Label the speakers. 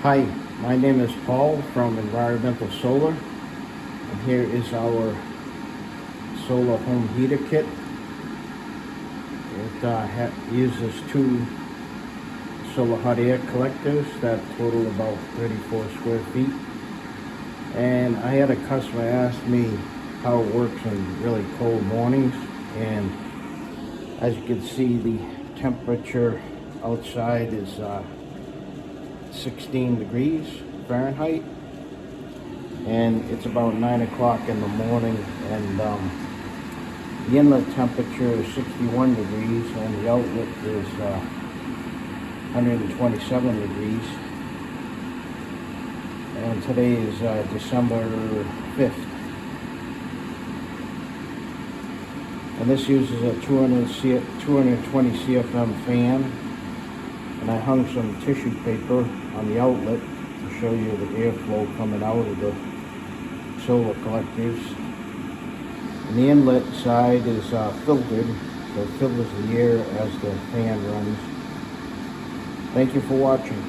Speaker 1: Hi, my name is Paul from Environmental Solar, and here is our solar home heater kit. It uses two solar hot air collectors that total about 34 square feet. And I had a customer ask me how it works in really cold mornings, and as you can see, the temperature outside is 16 degrees Fahrenheit, and it's about 9 o'clock in the morning, and the inlet temperature is 61 degrees and the outlet is 127 degrees, and today is December 5th. And this uses a 220 CFM fan, and I hung some tissue paper on the outlet to show you the airflow coming out of the solar collectors. And the inlet side is filtered, so it filters the air as the fan runs. Thank you for watching.